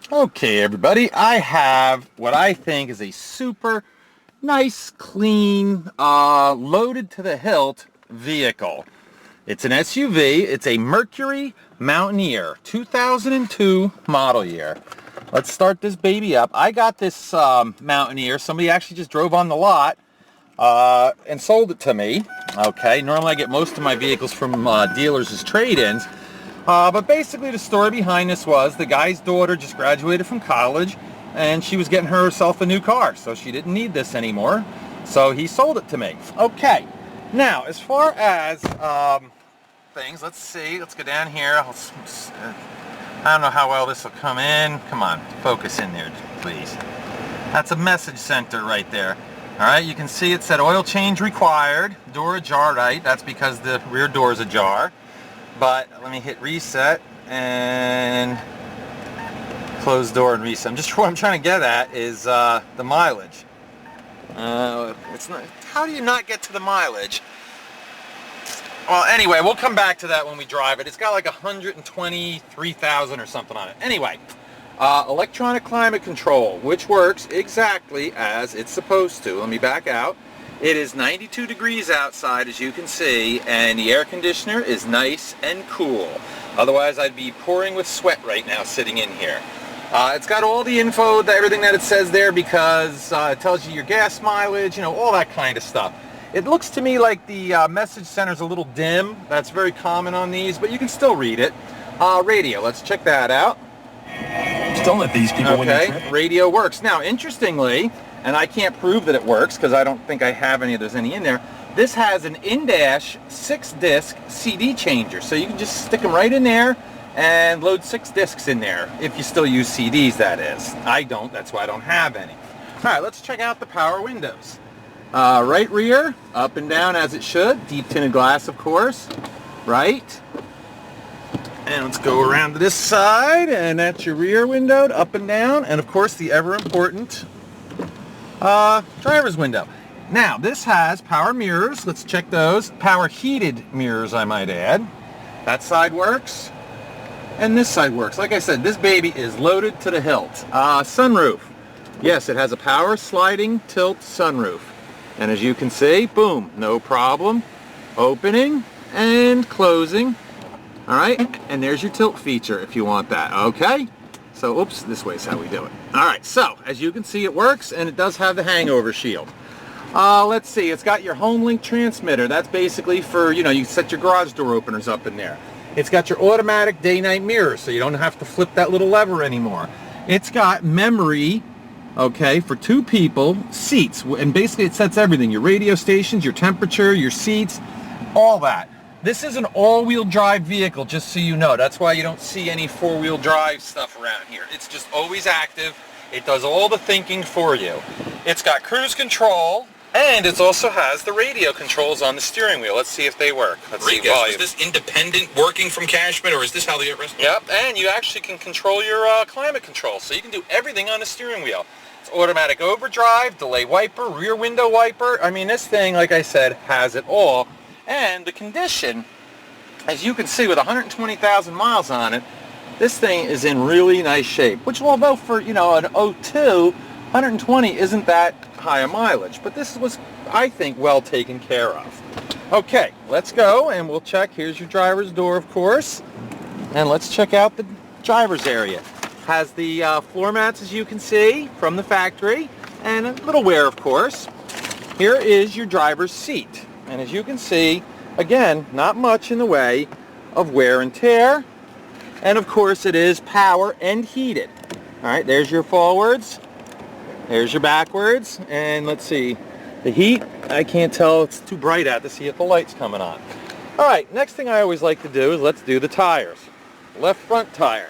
Okay, everybody, I have what I think is a super nice, clean, loaded to the hilt vehicle. It's an SUV. It's a Mercury Mountaineer, 2002 model year. Let's start this baby up. I got this Mountaineer. Somebody actually just drove on the lot and sold it to me. Okay, normally I get most of my vehicles from dealers as trade-ins. But basically the story behind this was the guy's daughter just graduated from college and she was getting herself a new car, so she didn't need this anymore. So he sold it to me. Okay, now as far as things, let's see, let's go down here. I don't know how well this will come in. Come on, focus in there, please. That's a message center right there. All right, you can see it said oil change required, door ajar, right? That's because the rear door is ajar. But let me hit reset and close door and reset. What I'm trying to get at is the mileage. It's not. How do you not get to the mileage? Well, anyway, we'll come back to that when we drive it. It's got like 123,000 or something on it. Anyway, electronic climate control, which works exactly as it's supposed to. Let me back out. It is 92 degrees outside, as you can see, and the air conditioner is nice and cool. Otherwise, I'd be pouring with sweat right now sitting in here. It's got all the info, everything that it says there, because it tells you your gas mileage, you know, all that kind of stuff. It looks to me like the message center is a little dim. That's very common on these, but you can still read it. Radio, let's check that out. Just don't let these people win your trip. Okay, radio works. Now, interestingly, and I can't prove that it works because I don't think I have there's any in there. This has an in-dash 6-disc CD changer, so you can just stick them right in there and load 6 discs in there, if you still use CDs, that is. I don't, that's why I don't have any. All right, let's check out the power windows. Right rear, up and down as it should, deep tinted glass, of course, right? And let's go around to this side, and that's your rear window, up and down, and of course the ever important driver's window. Now, this has power mirrors. Let's check those. Power heated mirrors, I might add. That side works. And this side works. Like I said, this baby is loaded to the hilt. Sunroof. Yes, it has a power sliding tilt sunroof. And as you can see, boom, no problem. Opening and closing. All right, and there's your tilt feature if you want that, okay? So, oops, this way is how we do it. All right, so as you can see, it works, and it does have the hangover shield. Let's see, it's got your home link transmitter. That's basically for, you know, you set your garage door openers up in there. It's got your automatic day-night mirror, so you don't have to flip that little lever anymore. It's got memory, okay, for 2 people, seats, and basically it sets everything, your radio stations, your temperature, your seats, all that. This is an all-wheel drive vehicle, just so you know. That's why you don't see any 4-wheel drive stuff around here. It's just always active. It does all the thinking for you. It's got cruise control, and it also has the radio controls on the steering wheel. Let's see if they work. Let's see volume. Is this independent working from Cashman, or is this how they get rested? Yep, and you actually can control your climate control, so you can do everything on the steering wheel. It's automatic overdrive, delay wiper, rear window wiper. I mean, this thing, like I said, has it all. And the condition, as you can see with 120,000 miles on it, this thing is in really nice shape. Which, although for, you know, an 02, 120 isn't that high a mileage. But this was, I think, well taken care of. Okay, let's go and we'll check. Here's your driver's door, of course. And let's check out the driver's area. Has the floor mats, as you can see, from the factory. And a little wear, of course. Here is your driver's seat. And as you can see, again, not much in the way of wear and tear. And of course it is power and heated. All right, there's your forwards. There's your backwards. And let's see, the heat, I can't tell, it's too bright out to see if the light's coming on. All right, next thing I always like to do is let's do the tires. Left front tire.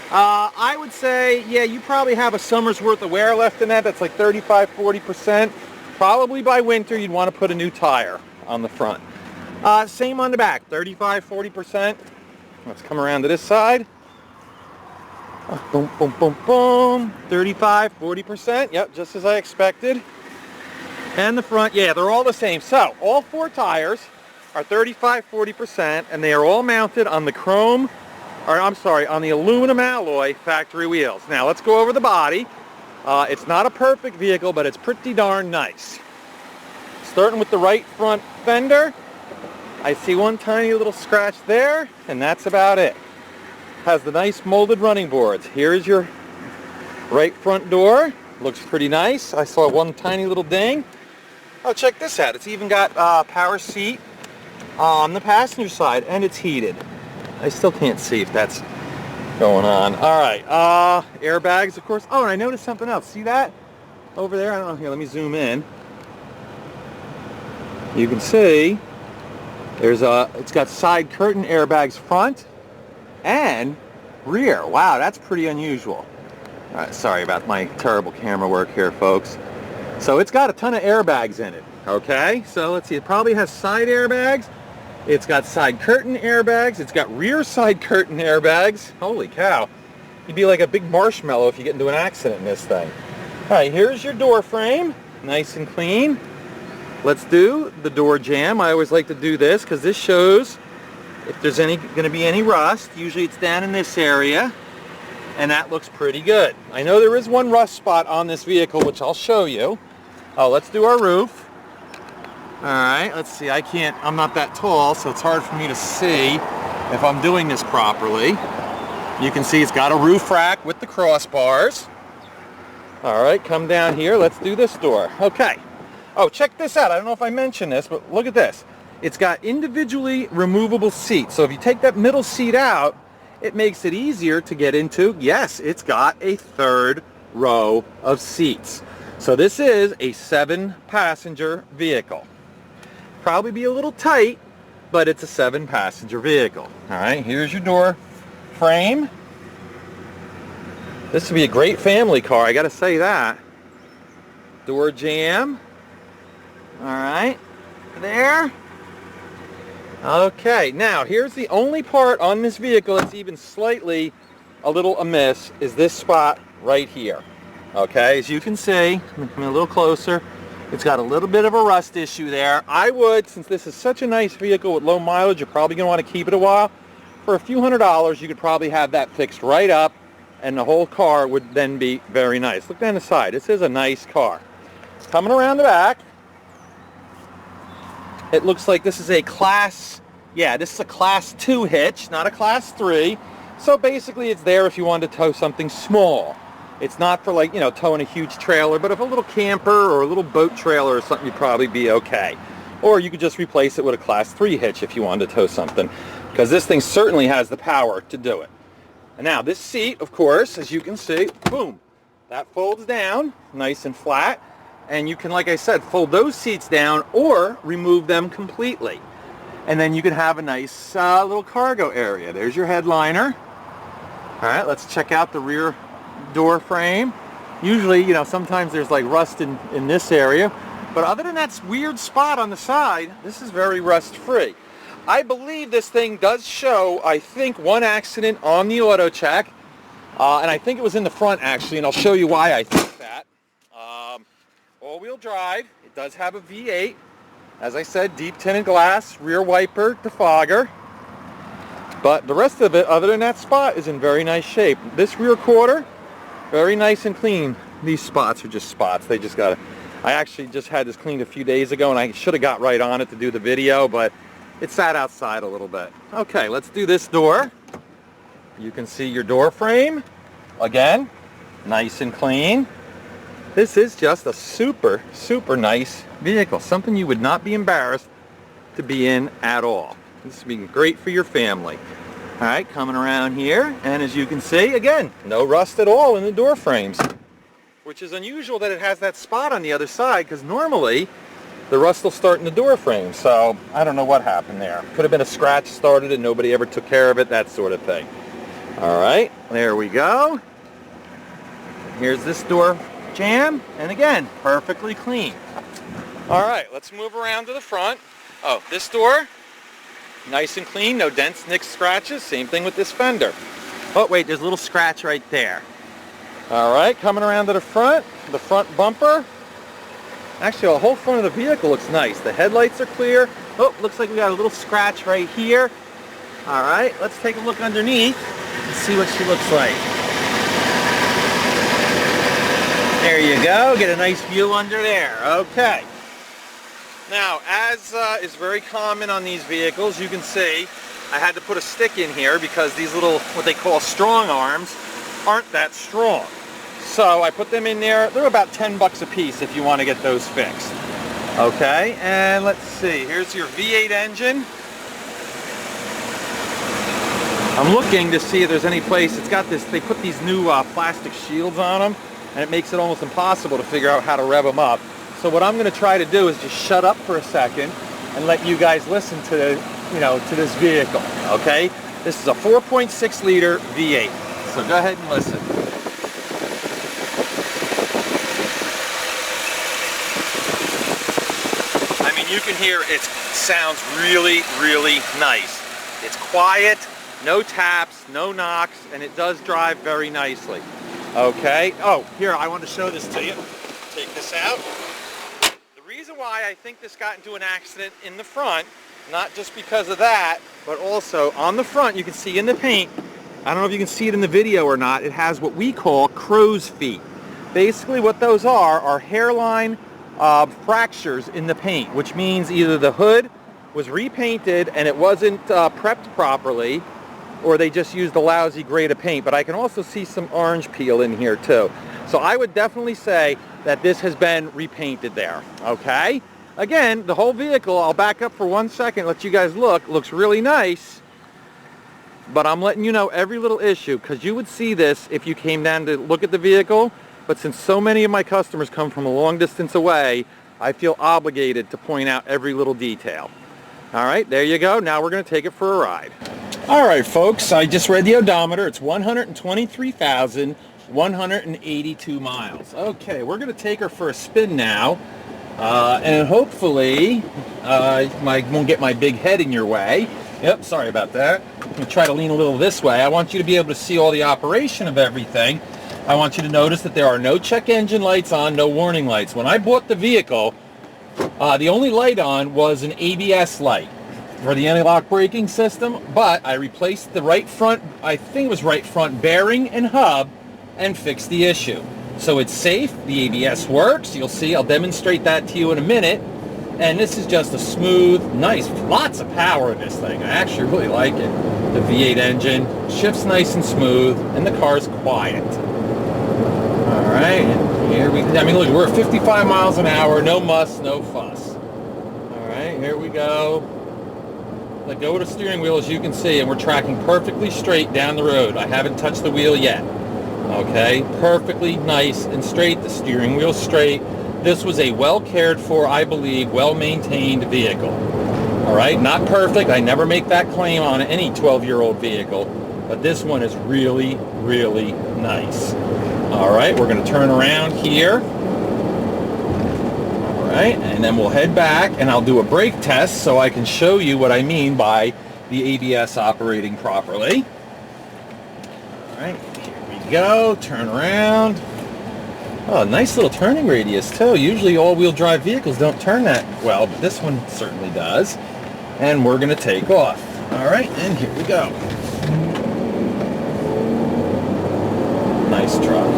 I would say, yeah, you probably have a summer's worth of wear left in that. That's like 35–40%. Probably by winter you'd want to put a new tire on the front. Same on the back, 35–40%. Let's come around to this side. Boom, boom, boom, boom. 35–40%. Yep, just as I expected. And the front, yeah, they're all the same. So, all 4 tires are 35–40%, and they are all mounted on the chrome or I'm sorry, on the aluminum alloy factory wheels. Now let's go over the body. It's not a perfect vehicle, but it's pretty darn nice. Starting with the right front fender, I see one tiny little scratch there, and that's about it. Has the nice molded running boards. Here's your right front door. Looks pretty nice. I saw one tiny little ding. Oh, check this out. It's even got power seat on the passenger side, and it's heated. I still can't see if that's going on. All right, airbags, of course. Oh, and I noticed something else. See that over there? I don't know. Here, let me zoom in. You can see it's got side curtain airbags front and rear. Wow, that's pretty unusual. All right, sorry about my terrible camera work here, folks. So it's got a ton of airbags in it. Okay, so let's see. It probably has side airbags. It's got side curtain airbags. It's got rear side curtain airbags. Holy cow. You'd be like a big marshmallow if you get into an accident in this thing. All right, here's your door frame. Nice and clean. Let's do the door jamb. I always like to do this because this shows if there's going to be any rust. Usually it's down in this area, and that looks pretty good. I know there is one rust spot on this vehicle, which I'll show you. Oh, let's do our roof. All right, let's see. I'm not that tall, so it's hard for me to see if I'm doing this properly. You can see it's got a roof rack with the crossbars. All right, come down here. Let's do this door. Okay. Oh, check this out. I don't know if I mentioned this, but look at this. It's got individually removable seats. So if you take that middle seat out, it makes it easier to get into. Yes, it's got a third row of seats. So this is a 7-passenger vehicle. Probably be a little tight, but it's a 7-passenger vehicle. All right, here's your door frame. This would be a great family car, I gotta say that. Door jamb. All right, there. Okay, now here's the only part on this vehicle that's even slightly a little amiss, is this spot right here. Okay, as you can see, come a little closer, it's got a little bit of a rust issue there. I would, since this is such a nice vehicle with low mileage, you're probably going to want to keep it a while. For a few $100s, you could probably have that fixed right up, and the whole car would then be very nice. Look down the side. This is a nice car. Coming around the back, it looks like this is a class 2 hitch, not a class 3. So basically it's there if you wanted to tow something small. It's not for, like, towing a huge trailer, but if a little camper or a little boat trailer or something, you'd probably be okay. Or you could just replace it with a class 3 hitch if you wanted to tow something, because this thing certainly has the power to do it. And now this seat, of course, as you can see, boom, that folds down nice and flat. And you can, like I said, fold those seats down or remove them completely. And then you can have a nice little cargo area. There's your headliner. All right, let's check out the rear door frame. Usually, sometimes there's like rust in this area. But other than that weird spot on the side, this is very rust free. I believe this thing does show, I think, one accident on the auto check. And I think it was in the front, actually, and I'll show you why I think that. All-wheel drive. It does have a V8. As I said, deep tinted glass, rear wiper, defogger. But the rest of it, other than that spot, is in very nice shape. This rear quarter, very nice and clean. These spots are just spots. They just got to... I actually just had this cleaned a few days ago, and I should have got right on it to do the video, but it sat outside a little bit. Okay, let's do this door. You can see your door frame. Again, nice and clean. This is just a super, super nice vehicle. Something you would not be embarrassed to be in at all. This would be great for your family. All right, coming around here, and as you can see, again, no rust at all in the door frames, which is unusual that it has that spot on the other side, because normally the rust will start in the door frame. So I don't know what happened there. Could have been a scratch started and nobody ever took care of it, that sort of thing. All right, there we go. Here's this door jamb, and again, perfectly clean. All right, let's move around to the front. Oh, this door, nice and clean, no dents, nicks, scratches. Same thing with this fender. Oh, wait, there's a little scratch right there. All right, coming around to the front bumper. Actually, the whole front of the vehicle looks nice. The headlights are clear. Oh, looks like we got a little scratch right here. All right, let's take a look underneath and see what she looks like. There you go, get a nice view under there. Okay. Now, as is very common on these vehicles, you can see I had to put a stick in here because these little, what they call strong arms, aren't that strong. So I put them in there. They're about 10 bucks a piece if you want to get those fixed. Okay, and let's see. Here's your V8 engine. I'm looking to see if there's any place. It's got this, they put these new plastic shields on them, and it makes it almost impossible to figure out how to rev them up. So what I'm going to try to do is just shut up for a second and let you guys listen to the, to this vehicle. Okay, this is a 4.6 liter V8. So go ahead and listen. I mean, you can hear it sounds really, really nice. It's quiet, no taps, no knocks, and it does drive very nicely. Okay. Oh, here, I want to show this to you. Take this out. The reason why I think this got into an accident in the front, not just because of that, but also on the front, you can see in the paint, I don't know if you can see it in the video or not, it has what we call crow's feet. Basically what those are hairline fractures in the paint, which means either the hood was repainted and it wasn't prepped properly, or they just used a lousy grade of paint. But I can also see some orange peel in here too. So I would definitely say that this has been repainted there, okay? Again, the whole vehicle, I'll back up for 1 second, let you guys look, looks really nice. But I'm letting you know every little issue, because you would see this if you came down to look at the vehicle. But since so many of my customers come from a long distance away, I feel obligated to point out every little detail. All right, there you go. Now we're going to take it for a ride. All right, folks, I just read the odometer. It's 123,182 miles. Okay, we're going to take her for a spin now. And hopefully, I won't get my big head in your way. Yep, sorry about that. I'm going to try to lean a little this way. I want you to be able to see all the operation of everything. I want you to notice that there are no check engine lights on, no warning lights. When I bought the vehicle, the only light on was an ABS light for the anti-lock braking system, but I replaced the right front, I think it was right front bearing and hub, and fixed the issue. So it's safe, the ABS works, you'll see, I'll demonstrate that to you in a minute, and this is just a smooth, nice, lots of power in this thing. I actually really like it. The V8 engine shifts nice and smooth, and the car's quiet. All right, and here we, I mean, look, we're at 55 miles an hour, no muss, no fuss. All right, here we go. Let go of the steering wheel, as you can see, and we're tracking perfectly straight down the road. I haven't touched the wheel yet. Okay, perfectly nice and straight, the steering wheel straight. This was a well cared for, I believe, well-maintained vehicle. All right, not perfect. I never make that claim on any 12-year-old vehicle, but this one is really, really nice. All right, we're going to turn around here. All right, and then we'll head back, and I'll do a brake test so I can show you what I mean by the ABS operating properly. All right, here we go. Turn around. Oh, nice little turning radius too. Usually all-wheel drive vehicles don't turn that well, but this one certainly does. And we're going to take off. All right, and here we go. Nice truck.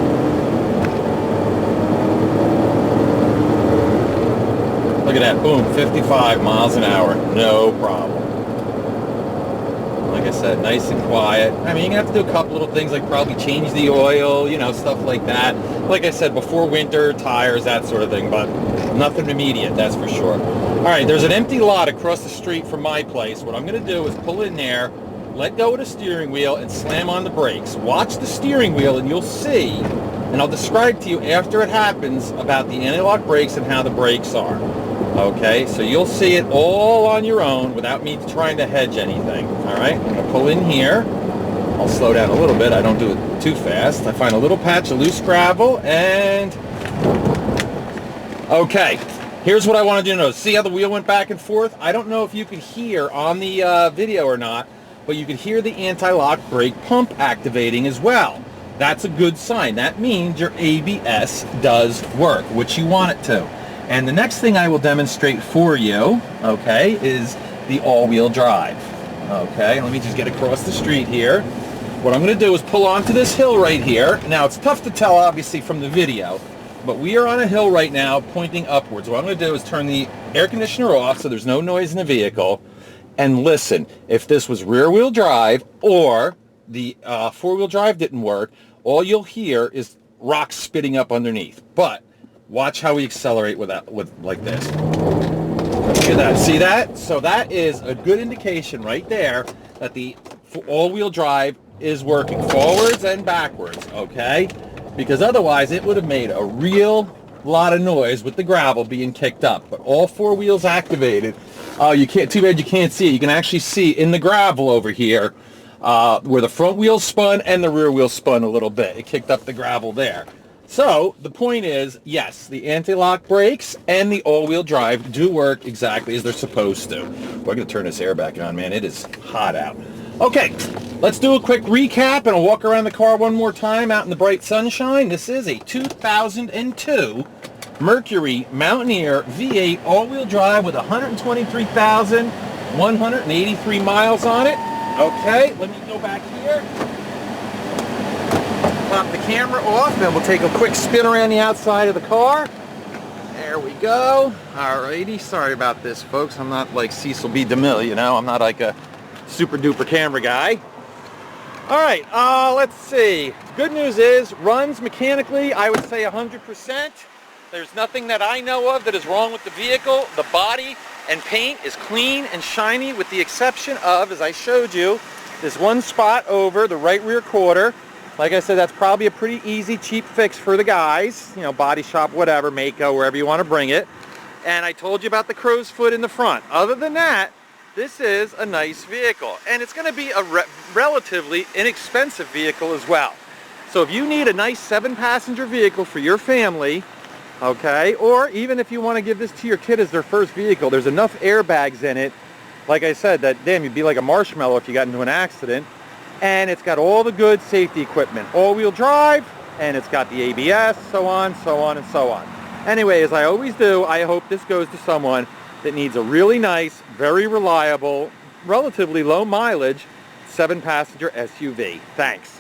Look at that, boom, 55 miles an hour, no problem. Like I said, nice and quiet. I mean, you have to do a couple little things like probably change the oil, stuff like that. Like I said, before winter, tires, that sort of thing, but nothing immediate, that's for sure. All right, there's an empty lot across the street from my place. What I'm going to do is pull in there, let go of the steering wheel, and slam on the brakes. Watch the steering wheel, and you'll see, and I'll describe to you after it happens about the anti-lock brakes and how the brakes are. Okay, so you'll see it all on your own without me trying to hedge anything. All right, I'm going to pull in here. I'll slow down a little bit. I don't do it too fast. I find a little patch of loose gravel, and okay, here's what I want you to know. See how the wheel went back and forth? I don't know if you could hear on the video or not, but you could hear the anti-lock brake pump activating as well. That's a good sign. That means your ABS does work, which you want it to. And the next thing I will demonstrate for you, okay, is the all-wheel drive. Okay, let me just get across the street here. What I'm going to do is pull onto this hill right here. Now, it's tough to tell, obviously, from the video, but we are on a hill right now pointing upwards. What I'm going to do is turn the air conditioner off so there's no noise in the vehicle. And listen, if this was rear-wheel drive or the four-wheel drive didn't work, all you'll hear is rocks spitting up underneath. But watch how we accelerate with like this. Look at that. See that? So that is a good indication right there that the all-wheel drive is working forwards and backwards, okay? Because otherwise it would have made a real lot of noise with the gravel being kicked up. But all four wheels activated. Oh, you can't, too bad you can't see it. You can actually see in the gravel over here where the front wheel spun and the rear wheel spun a little bit. It kicked up the gravel there. So the point is, yes, the anti-lock brakes and the all-wheel drive do work exactly as they're supposed to. We're going to turn this air back on, man. It is hot out. Okay, let's do a quick recap and I'll walk around the car one more time out in the bright sunshine. This is a 2002 Mercury Mountaineer V8 all-wheel drive with 123,183 miles on it. Okay, let me go back here. Pop the camera off, then we'll take a quick spin around the outside of the car. There we go. Alrighty, sorry about this, folks. I'm not like Cecil B. DeMille, you know. I'm not like a super duper camera guy. Alright, let's see. Good news is, runs mechanically, I would say 100%. There's nothing that I know of that is wrong with the vehicle. The body and paint is clean and shiny with the exception of, as I showed you, this one spot over the right rear quarter. Like I said, that's probably a pretty easy, cheap fix for the guys. You know, body shop, whatever, Mako, wherever you want to bring it. And I told you about the crow's foot in the front. Other than that, this is a nice vehicle. And it's going to be a relatively inexpensive vehicle as well. So if you need a nice 7-passenger vehicle for your family, okay, or even if you want to give this to your kid as their first vehicle, there's enough airbags in it, like I said, that, damn, you'd be like a marshmallow if you got into an accident. And it's got all the good safety equipment, all-wheel drive, and it's got the ABS, so on, so on, and so on. Anyway, as I always do, I hope this goes to someone that needs a really nice, very reliable, relatively low mileage 7-passenger SUV. Thanks.